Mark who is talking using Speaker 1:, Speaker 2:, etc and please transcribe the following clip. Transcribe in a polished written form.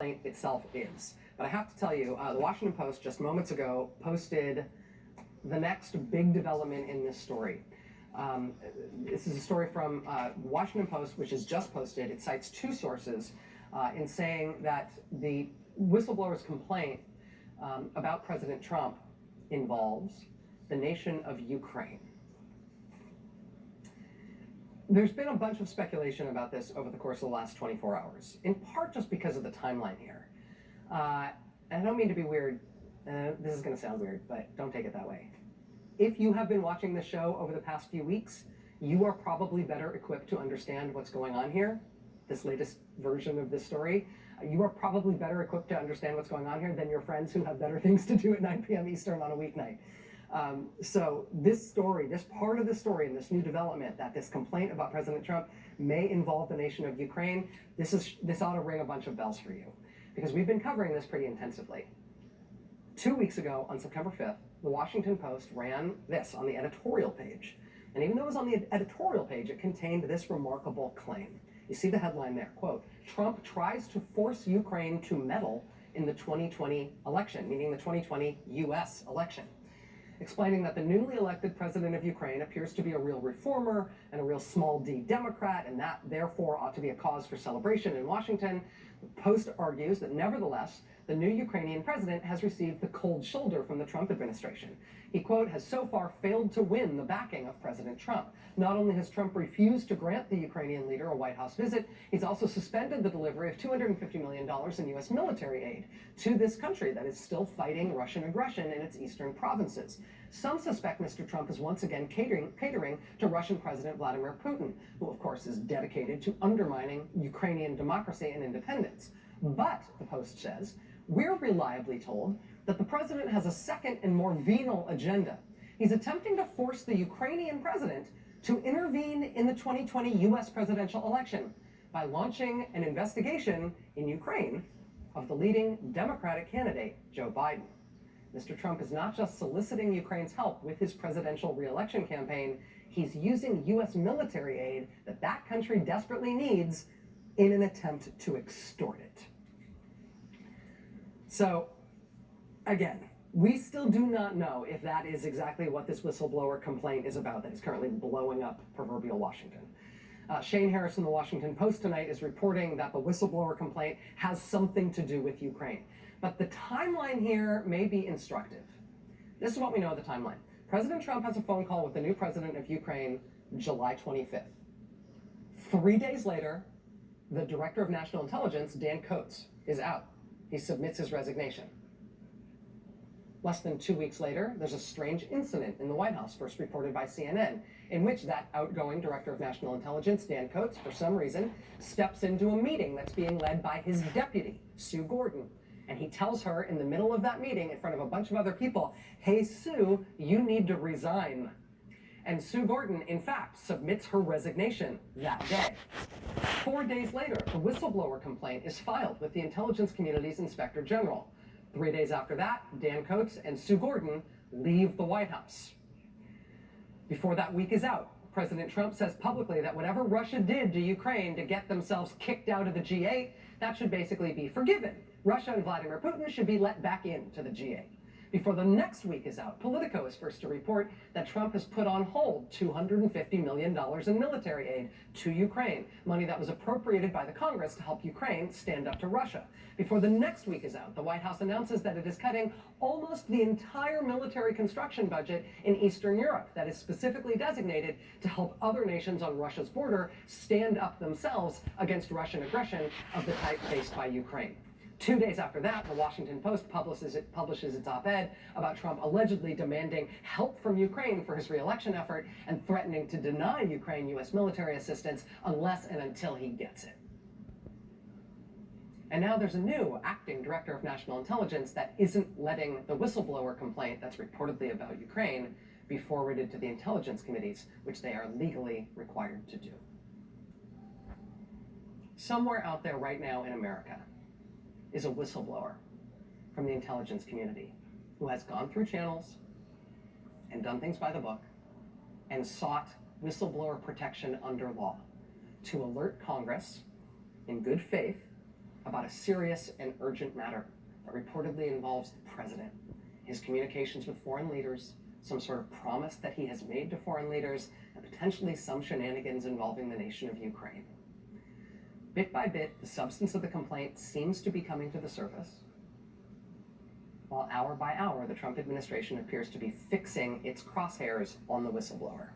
Speaker 1: complaint itself is. But I have to tell you, the Washington Post just moments ago posted the next big development in this story. This is a story from Washington Post, which is just posted. It cites two sources in saying that the whistleblower's complaint about President Trump involves the nation of Ukraine. There's been a bunch of speculation about this over the course of the last 24 hours, in part just because of the timeline here. And I don't mean to be weird. This is going to sound weird, but don't take it that way. If you have been watching this show over the past few weeks, you are probably better equipped to understand what's going on here, this latest version of this story. You are probably better equipped to understand what's going on here than your friends who have better things to do at 9 p.m. Eastern on a weeknight. So this story, this part of the story and this new development, that this complaint about President Trump may involve the nation of Ukraine, this ought to ring a bunch of bells for you, because we've been covering this pretty intensively. 2 weeks ago, on September 5th, the Washington Post ran this on the editorial page. And even though it was on the editorial page, it contained this remarkable claim. You see the headline there, quote, "Trump tries to force Ukraine to meddle in the 2020 election," meaning the 2020 U.S. election. Explaining that the newly elected president of Ukraine appears to be a real reformer and a real small d Democrat, and that therefore ought to be a cause for celebration in Washington. The Post argues that nevertheless, the new Ukrainian president has received the cold shoulder from the Trump administration. He, quote, "has so far failed to win the backing of President Trump. Not only has Trump refused to grant the Ukrainian leader a White House visit, he's also suspended the delivery of $250 million in U.S. military aid to this country that is still fighting Russian aggression in its eastern provinces. Some suspect Mr. Trump is once again catering to Russian President Vladimir Putin, who of course is dedicated to undermining Ukrainian democracy and independence. But," the Post says, "we're reliably told that the president has a second and more venal agenda. He's attempting to force the Ukrainian president to intervene in the 2020 U.S. presidential election by launching an investigation in Ukraine of the leading Democratic candidate, Joe Biden. Mr. Trump is not just soliciting Ukraine's help with his presidential re-election campaign, he's using U.S. military aid that country desperately needs in an attempt to extort it." So, again, we still do not know if that is exactly what this whistleblower complaint is about that is currently blowing up proverbial Washington. Shane Harris from the Washington Post tonight is reporting that the whistleblower complaint has something to do with Ukraine. But the timeline here may be instructive. This is what we know of the timeline. President Trump has a phone call with the new president of Ukraine July 25th. 3 days later, the director of national intelligence, Dan Coats, is out. He submits his resignation. Less than 2 weeks later, there's a strange incident in the White House, first reported by CNN, in which that outgoing director of national intelligence, Dan Coats, for some reason, steps into a meeting that's being led by his deputy, Sue Gordon. And he tells her in the middle of that meeting, in front of a bunch of other people, "Hey, Sue, you need to resign." And Sue Gordon, in fact, submits her resignation that day. 4 days later, the whistleblower complaint is filed with the intelligence community's inspector general. 3 days after that, Dan Coats and Sue Gordon leave the White House. Before that week is out, President Trump says publicly that whatever Russia did to Ukraine to get themselves kicked out of the G8, that should basically be forgiven. Russia and Vladimir Putin should be let back into the G8. Before the next week is out, Politico is first to report that Trump has put on hold $250 million in military aid to Ukraine, money that was appropriated by the Congress to help Ukraine stand up to Russia. Before the next week is out, the White House announces that it is cutting almost the entire military construction budget in Eastern Europe that is specifically designated to help other nations on Russia's border stand up themselves against Russian aggression of the type faced by Ukraine. 2 days after that, the Washington Post publishes its op-ed about Trump allegedly demanding help from Ukraine for his re-election effort and threatening to deny Ukraine U.S. military assistance unless and until he gets it. And now there's a new acting director of national intelligence that isn't letting the whistleblower complaint that's reportedly about Ukraine be forwarded to the intelligence committees, which they are legally required to do. Somewhere out there right now in America is a whistleblower from the intelligence community who has gone through channels and done things by the book and sought whistleblower protection under law to alert Congress in good faith about a serious and urgent matter that reportedly involves the president, his communications with foreign leaders, some sort of promise that he has made to foreign leaders, and potentially some shenanigans involving the nation of Ukraine. Bit by bit, the substance of the complaint seems to be coming to the surface, while hour by hour, the Trump administration appears to be fixing its crosshairs on the whistleblower.